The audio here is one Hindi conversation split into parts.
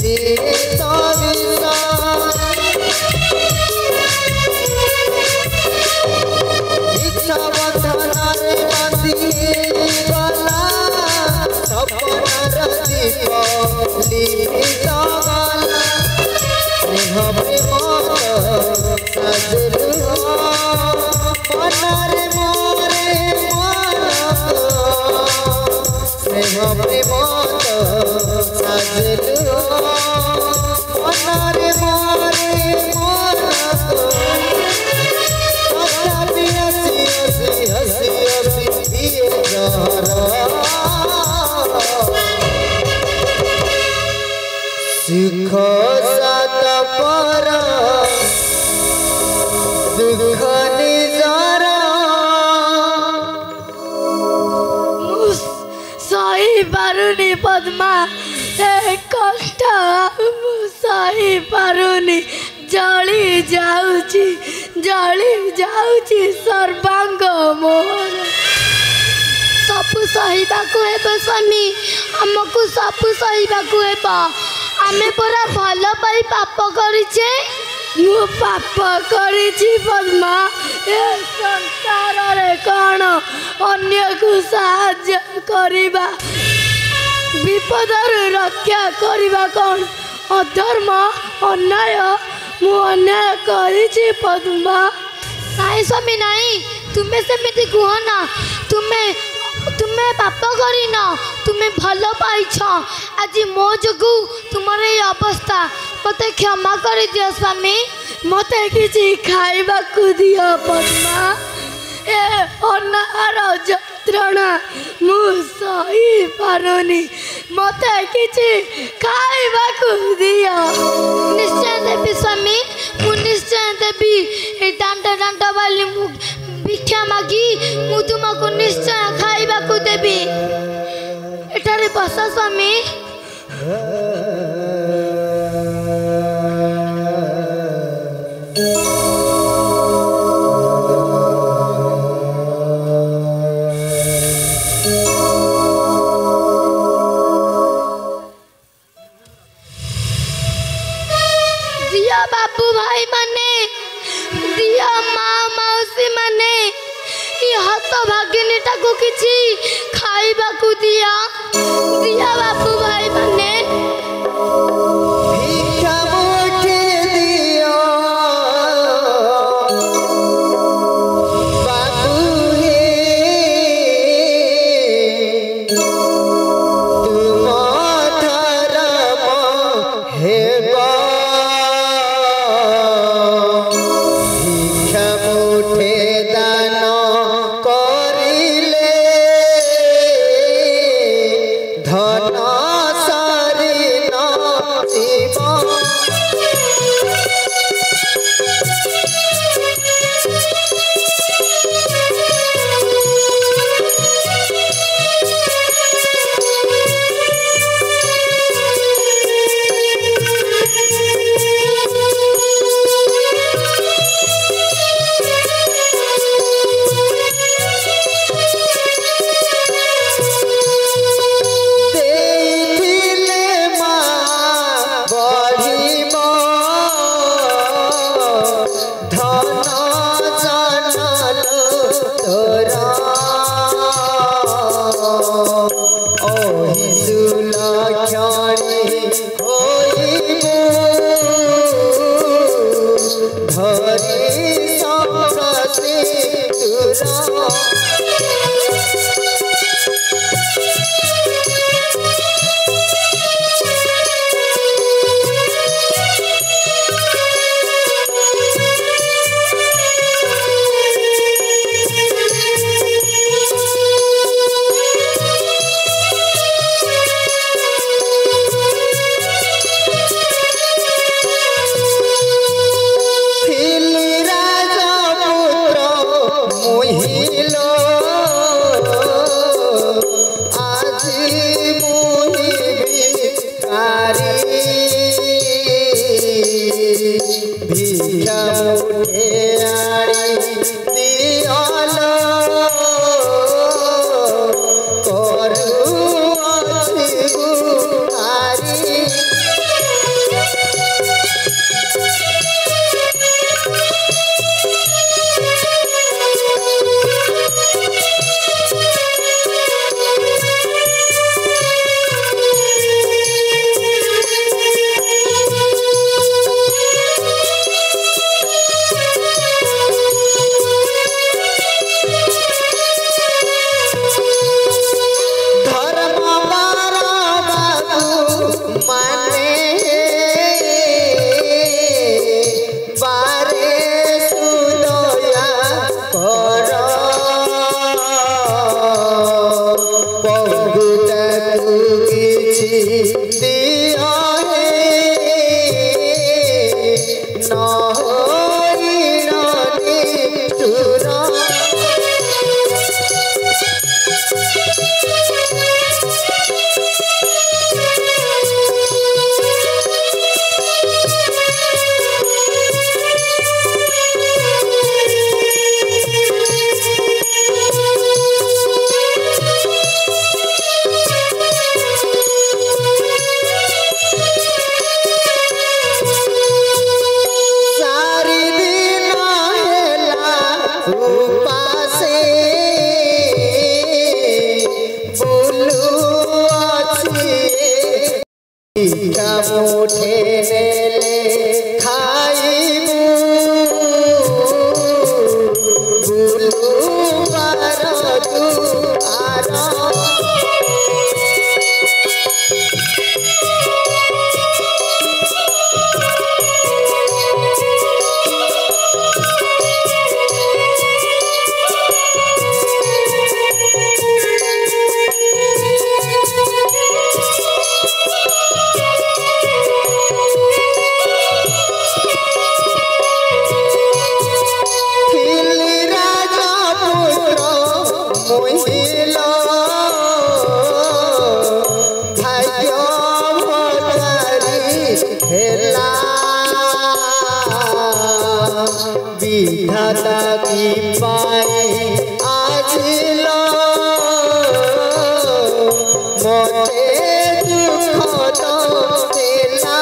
सिरे सविसा इच्छा बंधनारे बांधी गला सपनार दीप लिपित गला स्नेह प्रेम साजलु मनारे मोरे मन स्नेह प्रेम साजलु मनारे मोरे मन हसी हसी हसी हसी पिए सुख सात पर दुख निजरा सही पारुनी पद्मा ए कष्ट सही पारुनी जली जाऊची सर्वांग मोर सबु सहीबाकू हेब स्वामी आमको सबु सहीबाकू हेब आमे पूरा भल पाई पाप करिचे मु पाप करिची पद्मा ए संसार रे कौन अन्य को साहाय्य करिबा विपदर रक्षा करिबा कौन अधर्म अन्याय मु अन्याय करिची पद्मा नाई स्वामी नाई तुम्हें सेमिति कुह ना तुम्हें पाप करिन तुम्हें भल पाइछ आज मो जोगु तुम्हारे ये अवस्था मते क्षमा कर दियो स्वामी मते किछि खाइबा को दियो पद्मा ए अनार जंत्रणा मु सही पारुनी मते किछि खाइबा को दियो निश्चय देवी स्वामी मु निश्चय देवी ए डांड वाली मु भिक्षा मागी मु तुमको निश्चय खाइबा को देवी एठारे बस स्वामी दिया बाबू भाई माने दिया माँ मौसी माने हत भागिनीटा को किछि खाइबा को दिया बाबू भाई माने भिक्षा मुठे दियो बाबू हे तुम धर्म हेबा भिक्षा मुठे दान करिले धन सारी न जीवन देइथिले माँ बढ़िब धन जनल तोरा ओहि सुलक्षणी होइबु धरि संप्रति तुरा भिक्षा मुठे आड़ी दियल करू अछि गुहारी किछि दिया है नहरिणाने तुरा मुठे नेले खाइबू बुलू बार दुआर विधाता की पाए आज लो मोते दुख तो देला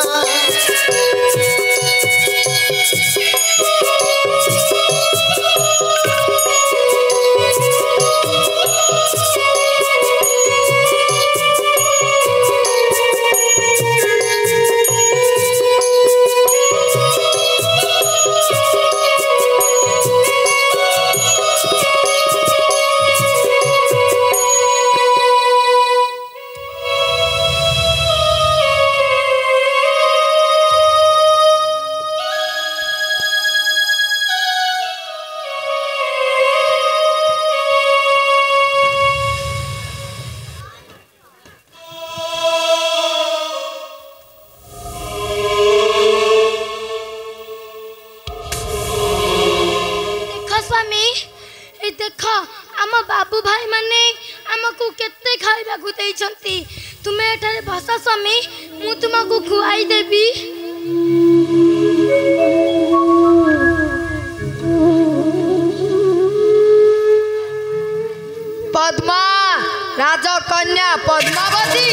देख आम बाबू भाई माने आमको केते खाइबा को देइछंती तुमे एठारे भाषा स्वामी मु तुमको खुआई देबी पद्मा राजकन्या पद्मावती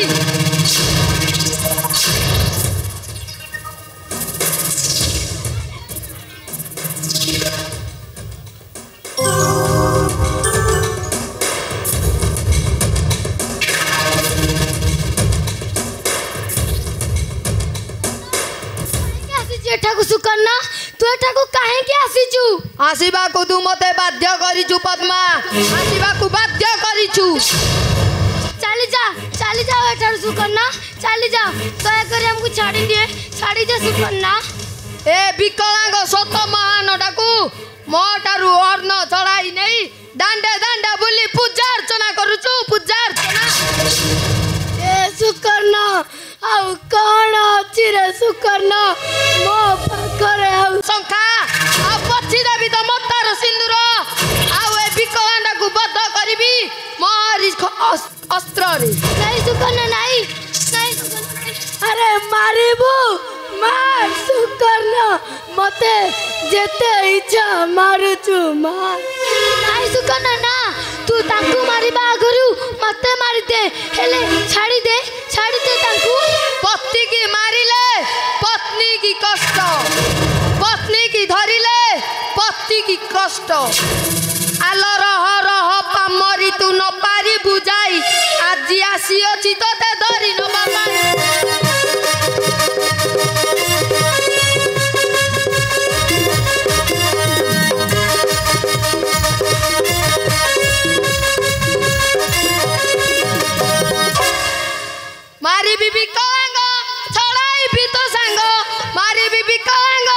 एठाकु सुकन्ना तू एठाकु काहे के आसीचु आसीबा को तू मते बाध्य करिचु पद्मा आसीबा को बाध्य करिचु चली जाओ एठार सुकन्ना चली जाओ दया कर हमको छाड़ी दे सुकन्ना ए विकलांग सत महान डाकू मोटारू अर्ण चढ़ाई नहीं दांडे दांडा बुली पूजा अर्चना करूचु पूजा अर्चना ए सुकन्ना आउ कौन अच्छी रे सुकन्ना मो पाखरे आउ शंखा आ पछी देबी तो मतार सिंदूर आउ ए विकलांडा को बद्ध करबी मोरी अस्त्र रे नहीं सुकन्ना नहीं सुकन्ना अरे मारिबू मार सुकन्ना मते जेते इच्छा मारुचु मार नहीं सुकन्ना ना तू ताकू मारिबा आगरु मते मारी दे हेले छाड़ी दे ताकू पति की मारिले पत्नी की कष्ट पत्नी की धरिले पति की कष्ट आल रह रह पामरी तू न पारी बुझाई आज आसी अछि तते धरि न बाबा मारी बीबी कलांग छड़ाई भी तो सांग मारी बीबी कलांग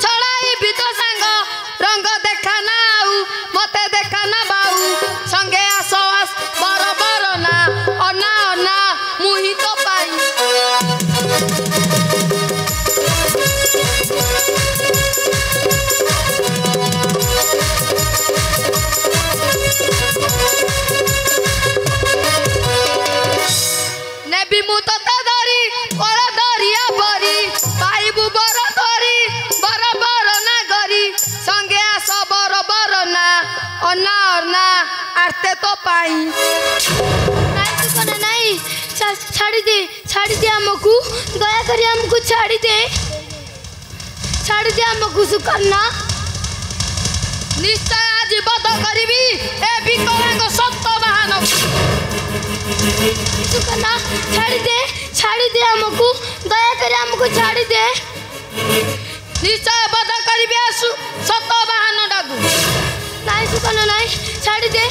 छड़ाई भी तो सांग रंग देखा ना आउ मते देखा ना बाऊ संगे आस आस बर बर ना अना अना मुहि तोते धरी कला दरिया बरी पाइबू बर धरी बर बर ना गरी संगे आस बर बर ना अन्ना अन्ना आरते तो पाई नहीं सुकन्या नहीं छाड़ी दे हमको दया करी हमको छाड़ी दे हमको सुकन्या निश्चय आज बध करी ए विकलांग सत्य महान सुकन्या छाड़ी दे हमको दया करी हमको छाड़ी दे निश्चय बध करी सत्य महान डाकू नहीं सुकन्या नहीं छाड़ी दे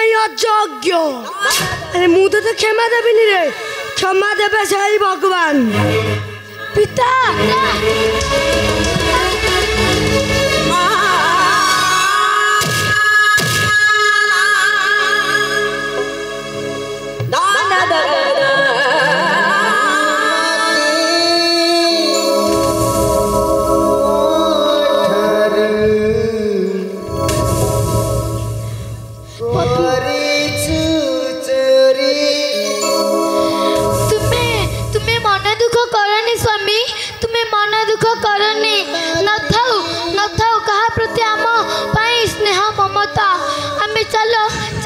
अयोग्य अरे मु तो क्षमा देविनी रे क्षमा देवे से भगवान पिता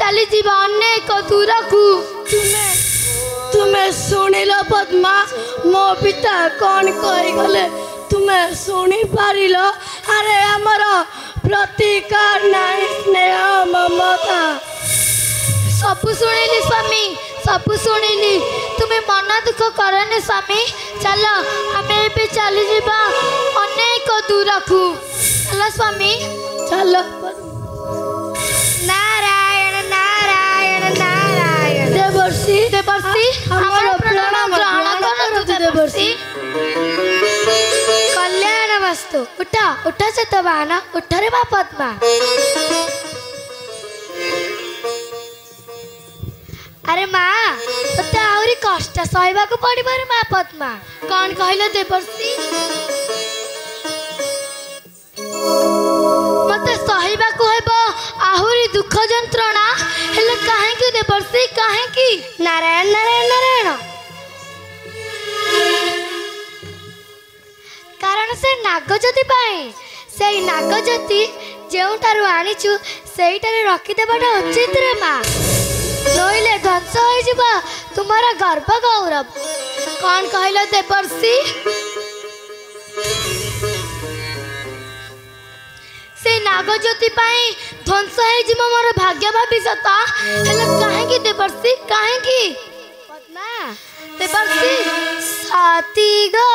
चली जीवा अनेक दूर को तुम्हें शुणिल पद्मा मो पिता कौन कही गले तुम्हें शुणी पारिल अरे आमर प्रतिकार नहीं स्नेह ममता सबु शुणिली स्वामी सबु शुणिली तुम्हें मन दुख करनी स्वामी चल आम ए चली जीवा अनेक दूर को चल स्वामी चल नारायण नारायण नारायण देवर्षि देवर्षि हमारा प्रणाम ग्रहण करो देवर्षि कल्याण वस्तु उठा उठा चतवान उठ रे मां पद्मा अरे माँ तो आहरी कष्ट सहवा को पड़ो रे माँ पद्मा कौन कहल देवर्षि मत सहवा को हेब आहरी दुख जंत्रणा हेले काहे देवर्षि काहे नारायण नारायण नारायण कारण से नागज्योति पाए से नागज्योति जोठार आनीचु से रखिदेवाटा उचित रे माँ नईले ध्वंस हो तुम्हारा गर्भ गौरव कौन कहल देवर्षि से नागज्योति पाई ध्वंस हो मोर भाग्य भविष्यत हेले काहे देवर्षि काहे पद्मा देवर्षि साथी गो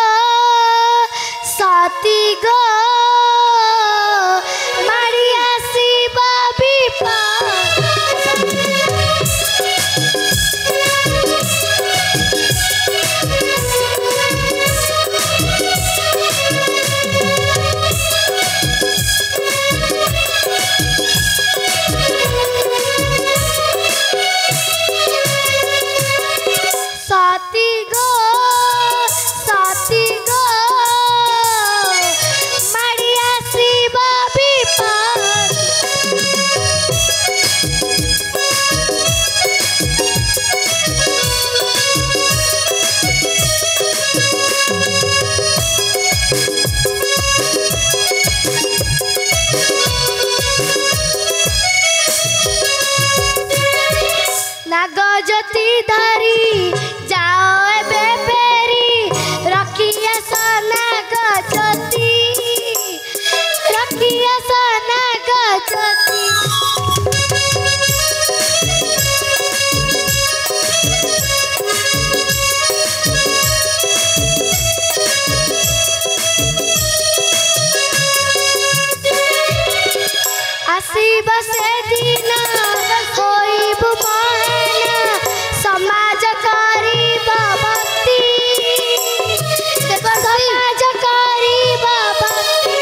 मारी आसीबा नागज्योति धरी जाओ एबे फेरी रखिया सा नागज्योति रखिया सा नागज्योति आसीबा से दिन होइबु महान समाज करी बाबती समाज करी बाबती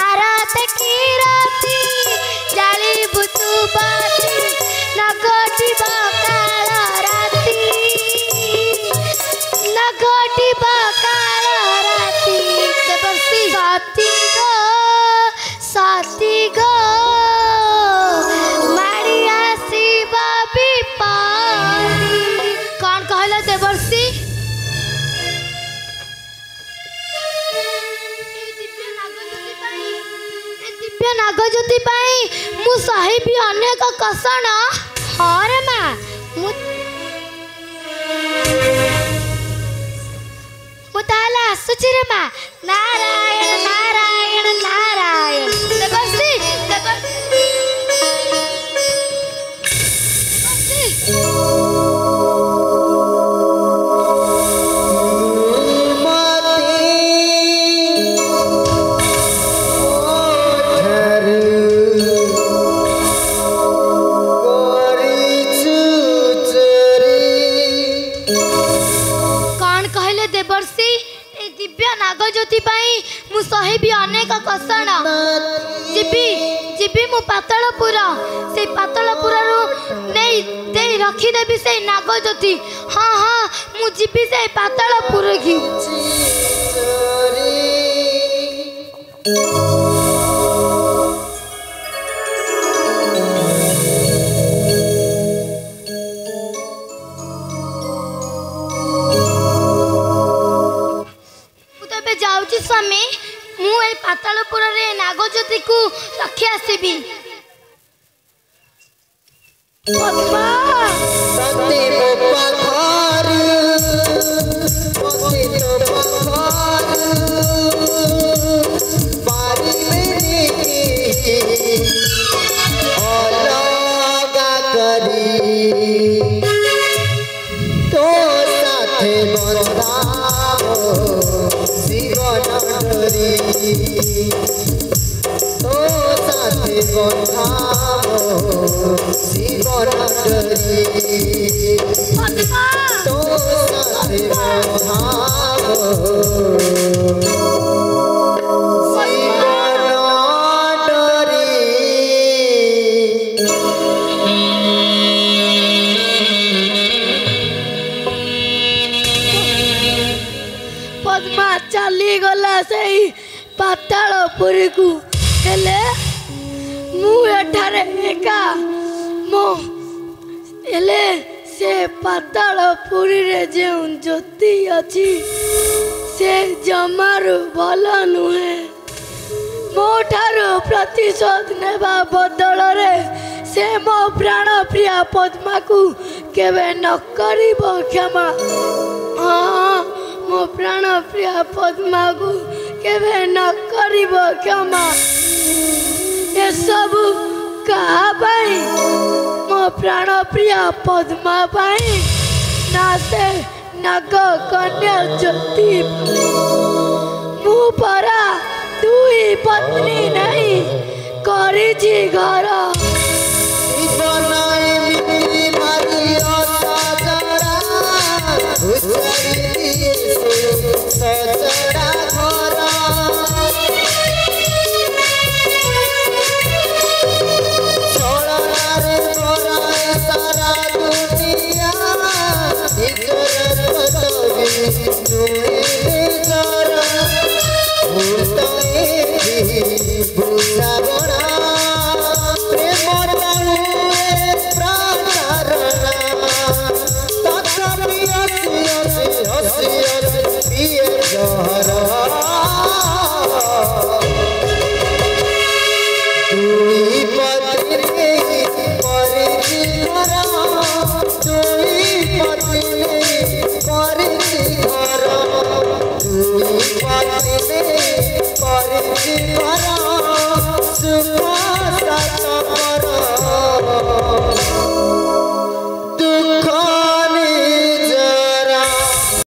आरात की राती जाली बुतु बाती नगटी बकाल राती नगटी बकाल राती देवर्षि साथी गो मारी आसीबा विपत्ति कौन कहल देवर्षि नागज्योति पाई मु साहिबी अनेक कषण हाँ रे माँ मु ताला आसुची रे माँ नारायण नारायण नारायण देवर्षि नागज्योति पाई मु सहिबी अनेक कषण जीवी मु पातलपुर से पातलपुर रखिदेवी से नागज्योति हाँ हाँ मु जीवी से पातालपुर की जाऊँगी स्वामी मु पातालपुर रे नागज्योति को रखी आसबि पद्मा चली गला से पातालपुर को हेले मु एठारे एका मो हेले से पातालपुर रे जे ज्योति अछि से जमारू भल नुहे मो ठारू प्रतिशोध नेबा बदल रे से मो प्राण प्रिया पद्मा को केवे न करिब क्षमा हाँ मो प्राण प्रिया पद्मा को केवे न करिब क्षमा ये सब कहा पाई मो प्राण प्रिया पद्मा पाई ना से नाग कन्या ज्योति मु परा दुई पत्नी नहीं करिछि घर Super